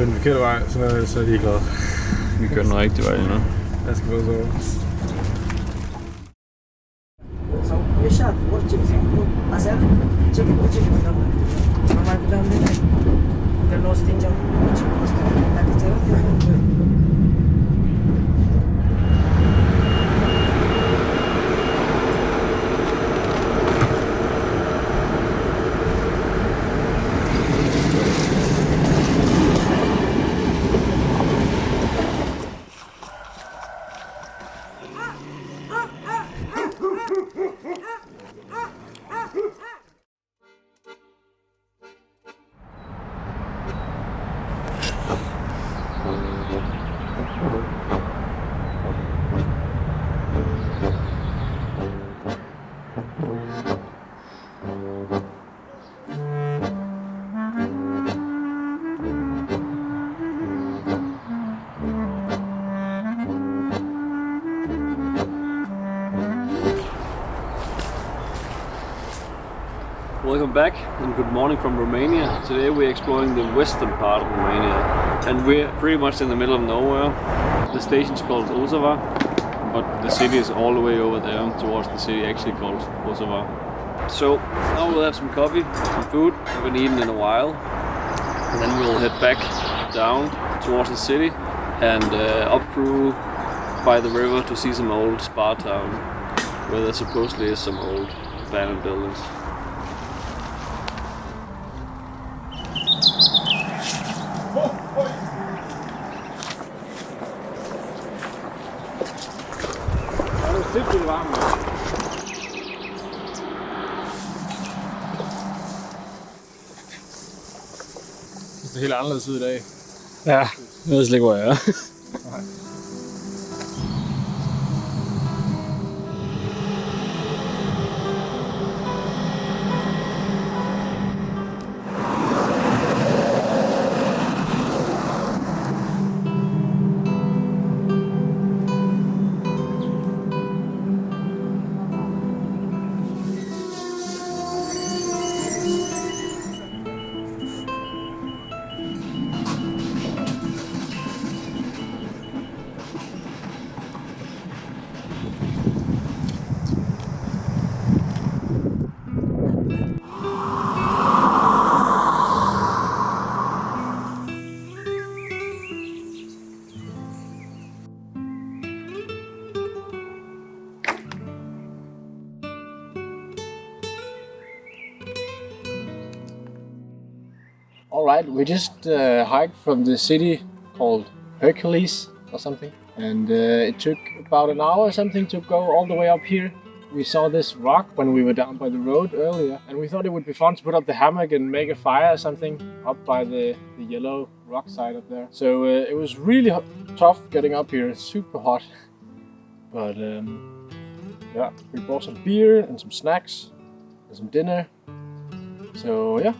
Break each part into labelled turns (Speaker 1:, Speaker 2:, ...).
Speaker 1: kører den forkerte vej, så er de glade.
Speaker 2: Vi kører den rigtige vej nu.
Speaker 1: Jeg skal få sove.
Speaker 3: So we shot 4 chicks. I said, chicken. Mama bilang din ay. Ganos din dyan. Chicken was din. Nakita ko.
Speaker 2: Welcome back and good morning from Romania. Today we're exploring the western part of Romania and we're pretty much in the middle of nowhere. The station's called Osava, but the city is all the way over there towards the city actually called Osava. So now we'll have some coffee, some food we haven't eaten in a while, and then we'll head back down towards the city and up through by the river to see some old spa town where there supposedly is some old abandoned buildings.
Speaker 1: Sindssygt varmt. Det ser helt anderledes ud i dag.
Speaker 2: Ja, jeg ved slet ikke, hvor jeg er. Alright, we just hiked from the city called Hercules or something, and it took about an hour or something to go all the way up here. We saw this rock when we were down by the road earlier, and we thought it would be fun to put up the hammock and make a fire or something up by the yellow rock side up there. So it was really tough getting up here, super hot. But yeah, we bought some beer and some snacks and some dinner. So yeah.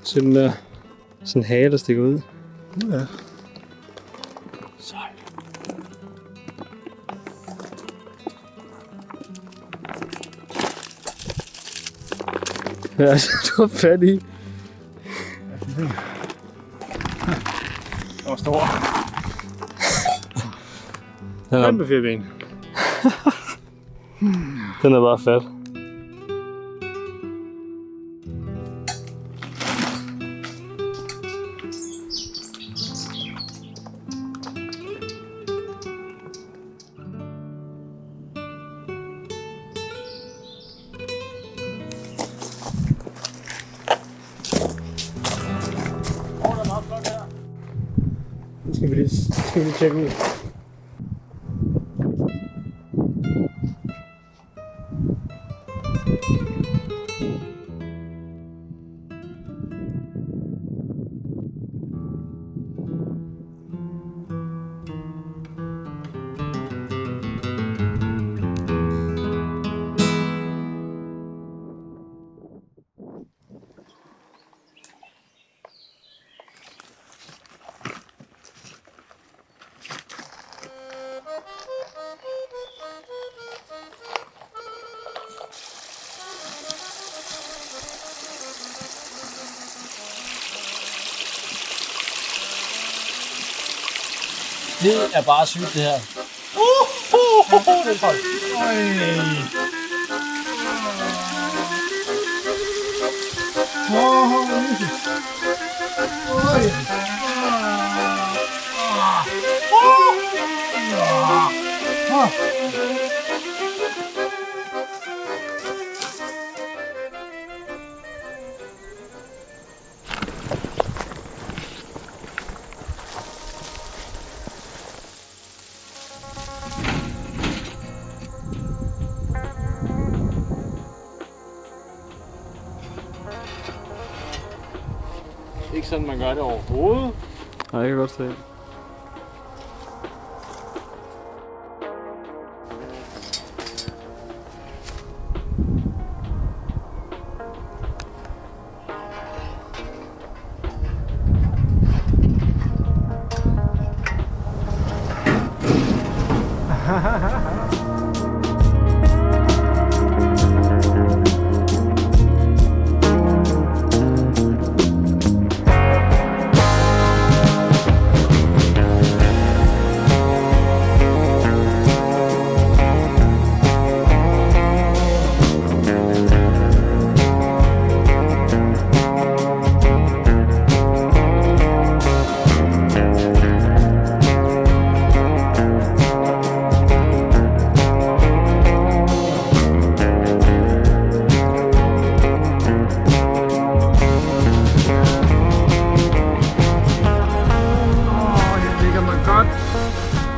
Speaker 2: Så den der sådan en hage, der stikker ud.
Speaker 1: Ja.
Speaker 2: Sejt. Ja, du har fat i.
Speaker 1: Den var stor. Kæmpe fireben.
Speaker 2: Den er bare fat.
Speaker 1: Skal vi lige tjekke ud.
Speaker 2: Det er bare sygt, det her. Det er koldt. Ikke sådan, man gør det overhovedet. Nej, jeg kan godt se.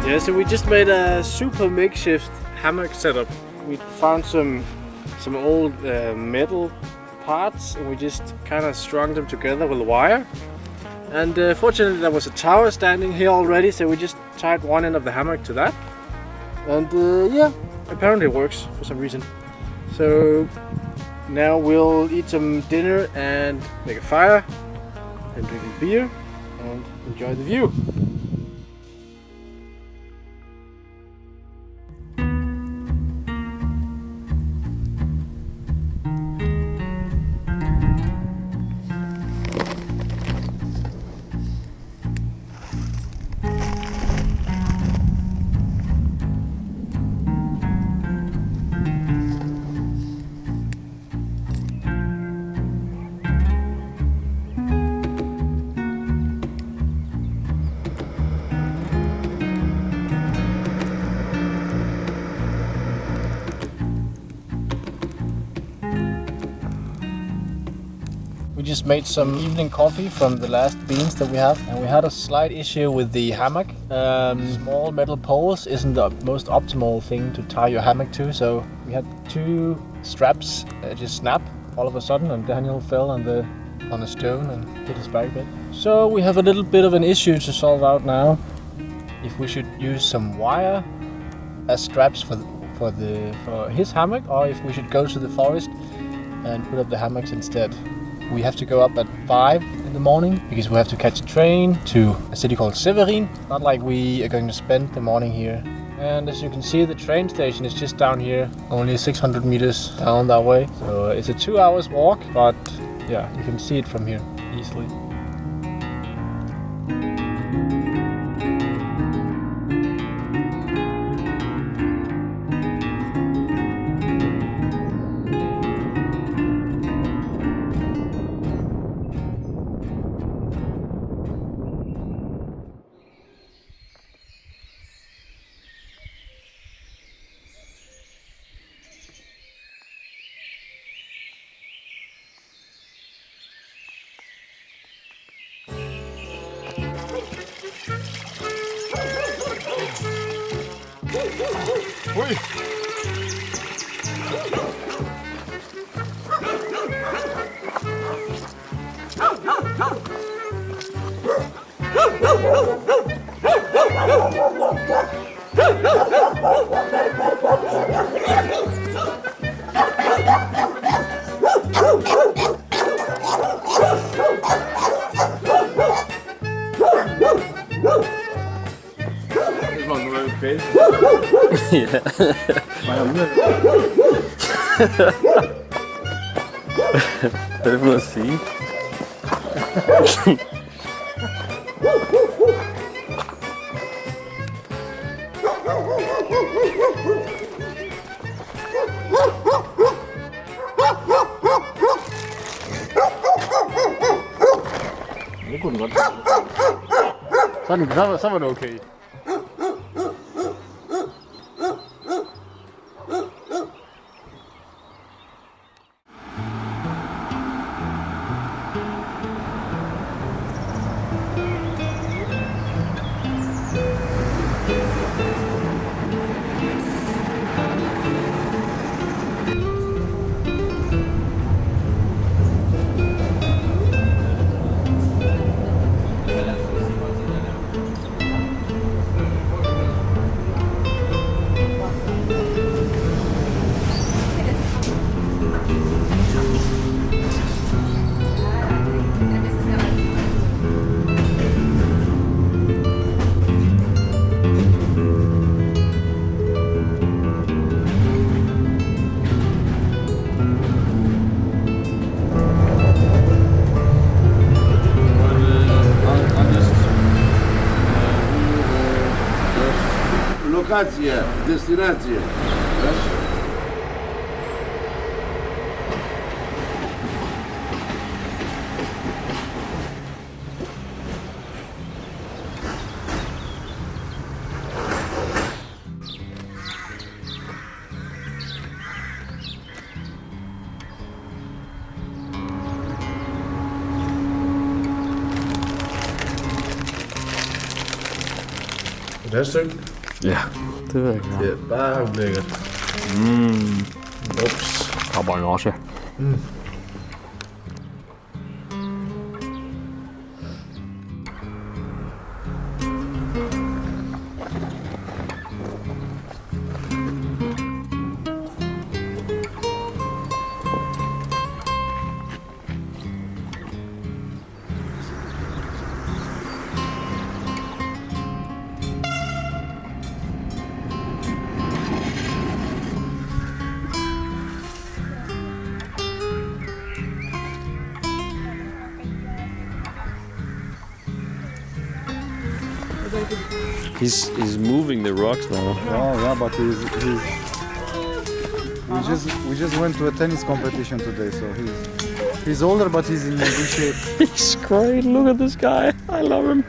Speaker 2: Yeah, so we just made a super makeshift hammock setup. We found some old metal parts and we just kind of strung them together with wire. And fortunately there was a tower standing here already, so we just tied one end of the hammock to that. And yeah, apparently it works for some reason. So now we'll eat some dinner and make a fire and drink a beer and enjoy the view. We just made some evening coffee from the last beans that we have, and we had a slight issue with the hammock. Small metal poles isn't the most optimal thing to tie your hammock to, so we had two straps just snap all of a sudden, and Daniel fell on a stone and hit his back a bit. So we have a little bit of an issue to solve out now. If we should use some wire as straps for his hammock, or if we should go to the forest and put up the hammocks instead. We have to go up at 5 in the morning because we have to catch a train to a city called Severin. Not like we are going to spend the morning here. And as you can see, the train station is just down here, only 600 meters down that way. So it's a 2 hours walk, but yeah, you can see it from here easily. Ui! Okay.
Speaker 4: Ja. Hvad er det for noget at sige?
Speaker 1: Så var det okay.
Speaker 5: Lokacje, destynacje. Et halvt stykke?
Speaker 4: Ja, det ved jeg ikke.
Speaker 5: Det er bare lækkert.
Speaker 4: Ups. Kommer også. He's moving the rocks now.
Speaker 6: Oh yeah, but we just went to a tennis competition today, so he's older, but he's in good shape.
Speaker 4: He's great. Look at this guy. I love him.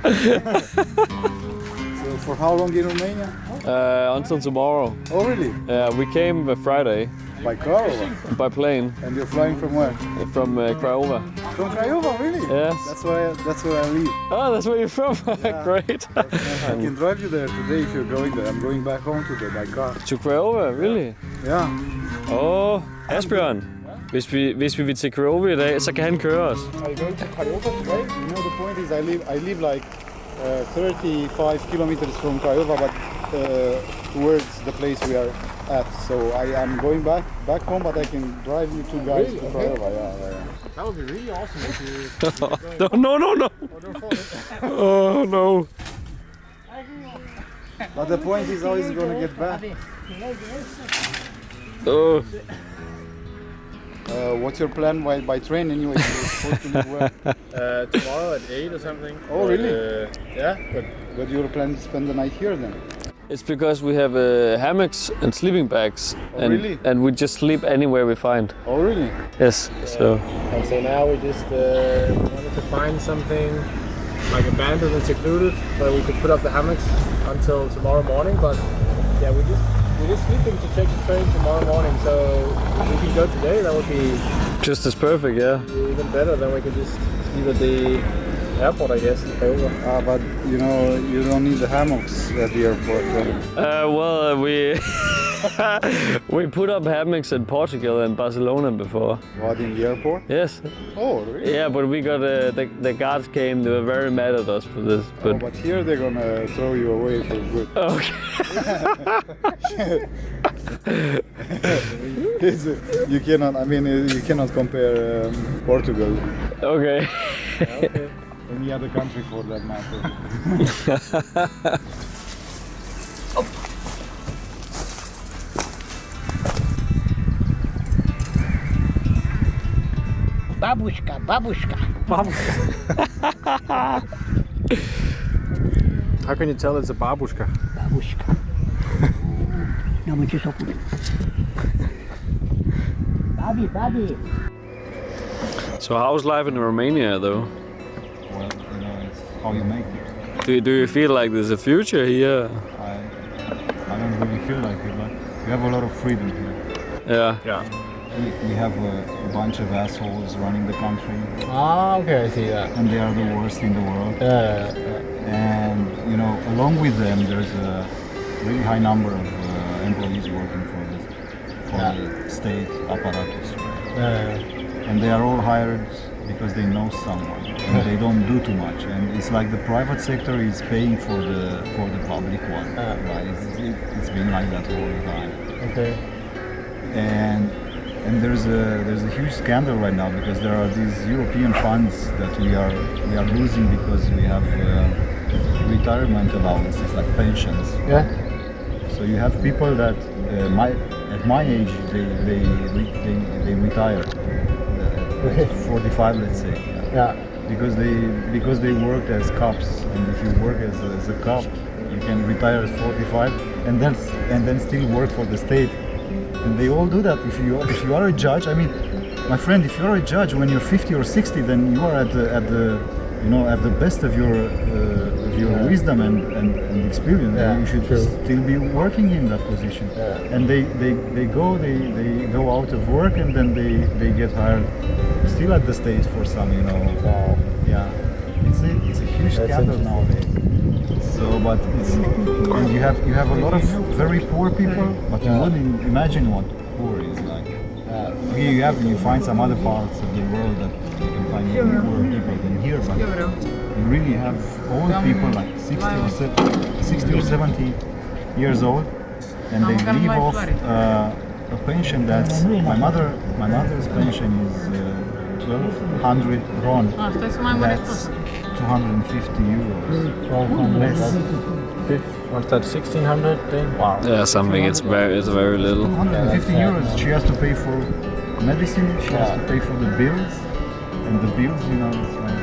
Speaker 6: So for how long in Romania?
Speaker 4: Until tomorrow.
Speaker 6: Oh really?
Speaker 4: We came Friday
Speaker 6: By car or what?
Speaker 4: by plane
Speaker 6: And you're flying from where?
Speaker 4: from Craiova.
Speaker 6: From Craiova, really?
Speaker 4: Yes.
Speaker 6: That's where I live.
Speaker 4: Oh, that's where you're from. Great.
Speaker 6: I can drive you there today if you're going there. I'm going back home today by car.
Speaker 4: To Craiova, really?
Speaker 6: Yeah.
Speaker 4: Asbjørn. Hvis vi vil til Craiova i dag, så kan han køre os.
Speaker 6: Are you going to Craiova today? You know the point is I live like 35 kilometers from Craiova, but towards the place we are at. So I am going back home, but I can drive you two guys to Craiova. Yeah.
Speaker 1: That would be really awesome if you...
Speaker 4: No. Oh, no.
Speaker 6: But the point is, how is he going to get back?
Speaker 4: Oh.
Speaker 6: What's your plan by train anyway? You're supposed to leave where?
Speaker 1: tomorrow at 8 or something.
Speaker 6: Oh,
Speaker 1: But,
Speaker 6: really?
Speaker 1: Yeah, but
Speaker 6: But you're planning to spend the night here then?
Speaker 4: It's because we have hammocks and sleeping bags, and
Speaker 6: really?
Speaker 4: and we just sleep anywhere we find.
Speaker 6: Oh, really?
Speaker 4: Yes. So
Speaker 1: and so now we just wanted to find something like abandoned and secluded where we could put up the hammocks until tomorrow morning. But yeah, we're just sleeping to take the train tomorrow morning. So if we can go today, that would be
Speaker 4: just as perfect, yeah.
Speaker 1: even better. Then we could just sleep at the airport, I guess, in Craiova.
Speaker 6: But you know, you don't need the hammocks at the airport.
Speaker 4: We put up hammocks in Portugal and Barcelona before.
Speaker 6: What, in the airport?
Speaker 4: Yes.
Speaker 6: Oh, really?
Speaker 4: Yeah, but we got the guards came. They were very mad at us for this.
Speaker 6: Oh,
Speaker 4: But
Speaker 6: but here they're gonna throw you away for good.
Speaker 4: okay.
Speaker 6: You cannot. I mean, you cannot compare Portugal
Speaker 4: Okay.
Speaker 6: any other country for that matter.
Speaker 3: Babushka.
Speaker 1: How can you tell it's a babushka?
Speaker 3: Babushka. No, we just open it. Babi.
Speaker 4: So how's life in Romania, though?
Speaker 6: Well, you know, it's how you make it.
Speaker 4: Do you feel like there's a future here?
Speaker 6: I don't really feel like it, but we have a lot of freedom here.
Speaker 4: Yeah.
Speaker 1: Yeah.
Speaker 6: We have a bunch of assholes running the country,
Speaker 1: Ah, okay, I see that.
Speaker 6: and they are the worst in the world. And you know, along with them, there's a really high number of employees working for the state apparatus, and they are all hired because they know someone, and they don't do too much. And it's like the private sector is paying for the public one, right? It's been like that all the time.
Speaker 1: Okay.
Speaker 6: And there's a huge scandal right now because there are these European funds that we are losing because we have retirement allowances like pensions.
Speaker 1: Yeah.
Speaker 6: So you have people that at my age they retire at 45, let's say.
Speaker 1: Yeah.
Speaker 6: Because they worked as cops, and if you work as a cop, you can retire at 45 and then still work for the state. And they all do that. If you are a judge, I mean, my friend, if you are a judge when you're 50 or 60, then you are at the best of your wisdom and experience.
Speaker 1: Yeah,
Speaker 6: You should
Speaker 1: true.
Speaker 6: still be working in that position.
Speaker 1: Yeah.
Speaker 6: And they go out of work and then they get hired still at the state for some, you know.
Speaker 1: Wow.
Speaker 6: Yeah, it's a huge
Speaker 1: That's
Speaker 6: scandal
Speaker 1: interesting.
Speaker 6: nowadays. So, but and you have a lot of very poor people, but you wouldn't imagine what poor is like. Here you find some other parts of the world that you can find even poorer people than here, but you really have old people like 60 or 70 years old, and they live off a pension that's my mother's pension is 1,200 RON. That's 250 euros. Less.
Speaker 1: What's that? 1,600 then? Wow.
Speaker 4: Yeah, something. It's very little.
Speaker 6: 150 euros. She has to pay for medicine. She has to pay for the bills, and the bills, you know, it's like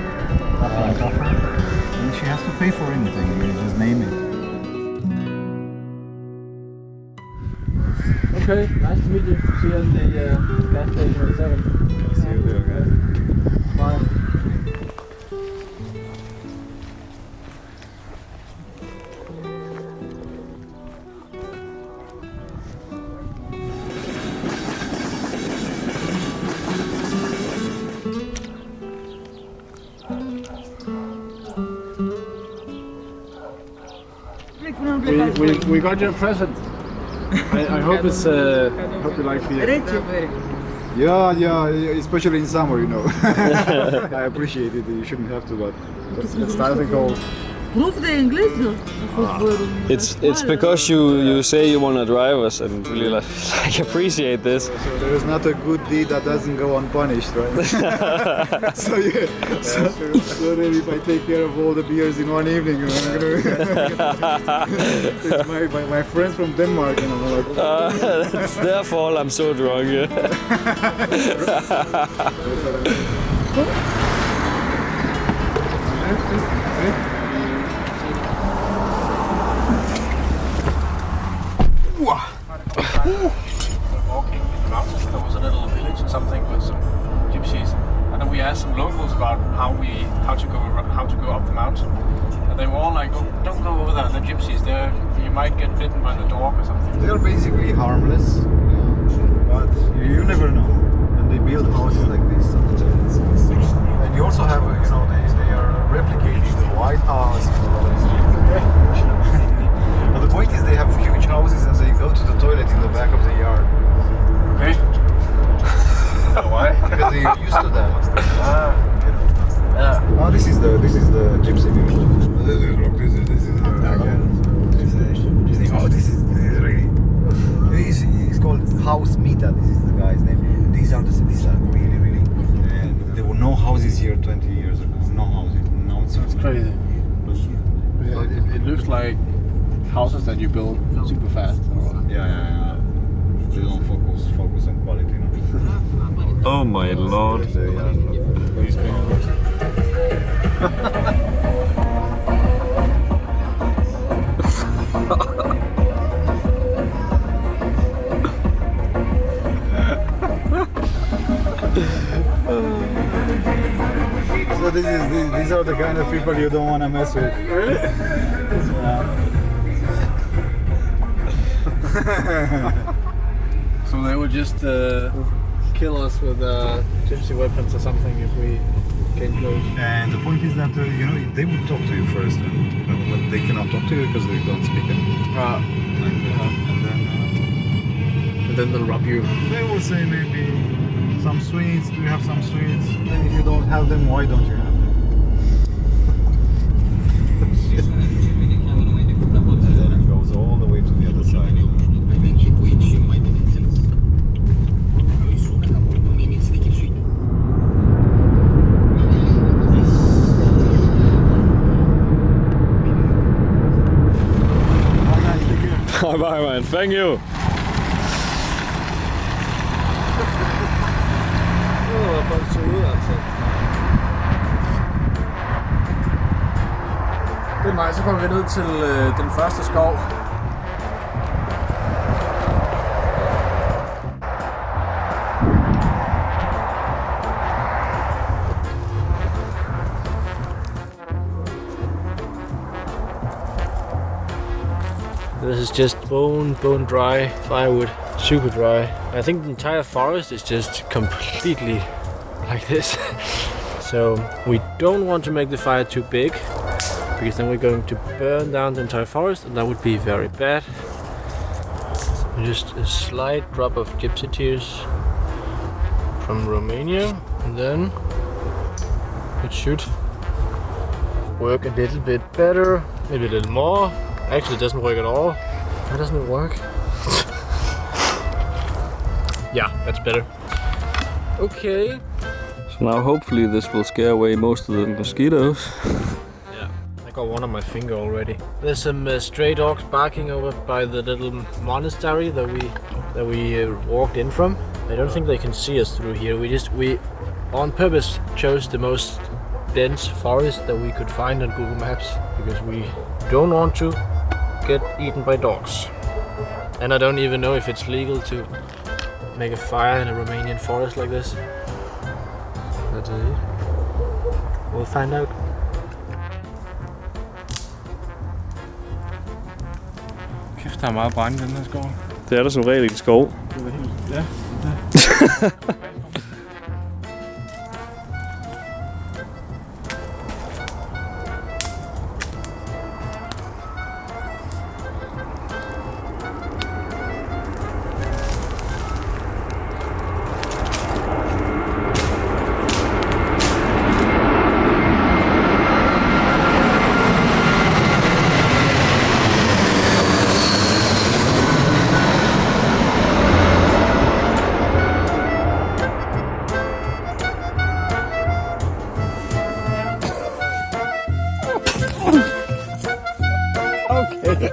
Speaker 6: tougher and tougher. And she has to pay for anything. You just name it.
Speaker 1: Okay, nice to meet you. See you at the gas station at 7.
Speaker 6: See you there, guys.
Speaker 1: Bye. We got your present. I hope it's hope you like the.
Speaker 6: Yeah, especially in summer, you know. I appreciate it. You shouldn't have to, but
Speaker 1: It's nice and cold.
Speaker 7: Proef de engleză a fost bărul.
Speaker 4: It's because you say you want to drive us and really like appreciate this.
Speaker 6: so there is not a good deed that doesn't go unpunished, right? so yeah, so then if I take care of all the beers in one evening, you know, I'm gonna take my friends from Denmark, and I'm like,
Speaker 4: That's their fault I'm so drunk. Yeah.
Speaker 1: Walking in the mountains, there was a little village or something with some gypsies, and then we asked some locals about how to go up the mountain, and they were all like, "Oh, don't go over there. The gypsies there, you might get bitten by the dog or something."
Speaker 6: they're basically harmless, but you never know. And they build houses like this. And you also have, you know, they are replicating the White House. But the point is, they have huge houses and they go to the toilet in the back of the yard.
Speaker 1: Okay. Why?
Speaker 6: Because they're used to that.
Speaker 1: Yeah.
Speaker 6: Oh, this is the gypsy village. Oh, this is really. It's called House Mita. This is the guy's name. These are really. There were no houses here 20 years ago. No houses. Now it's
Speaker 1: Crazy. It looks like houses that you build super fast.
Speaker 6: Yeah. They don't focus on quality. No?
Speaker 4: Oh my lord.
Speaker 6: but these are the kind of people you don't want to mess with.
Speaker 1: Really? So they would just kill us with gypsy weapons or something if we came close.
Speaker 6: And the point is that they would talk to you first, but they cannot talk to you because they don't speak it.
Speaker 1: And then they'll rob you.
Speaker 6: They will say maybe some sweets. Do you have some sweets? And if you don't have them, why don't you have them? And then it goes all the way to the other side.
Speaker 4: Bye, man. Thank you.
Speaker 1: Folk så ud, altså. Det er mig, så kommer vi ned til den første skov. This is just bone dry firewood, super dry. I think the entire forest is just completely like this. So we don't want to make the fire too big, because then we're going to burn down the entire forest and that would be very bad. So just a slight drop of gypsy tears from Romania, and then it should work a little bit better, maybe a little more. Actually, it doesn't work at all. Why doesn't it work? Yeah, that's better. Okay.
Speaker 4: So now hopefully this will scare away most of the mosquitoes.
Speaker 1: Yeah, I got one on my finger already. There's some stray dogs barking over by the little monastery that we walked in from. I don't think they can see us through here. We on purpose chose the most dense forest that we could find on Google Maps, because we don't want to get eaten by dogs. And I don't even know if it's legal to make a fire in a Romanian forest like this. But we'll find out. Kæft, der er meget brand i den her skov.
Speaker 4: Det er der som regel i en skov.
Speaker 1: Ja.
Speaker 6: Okay.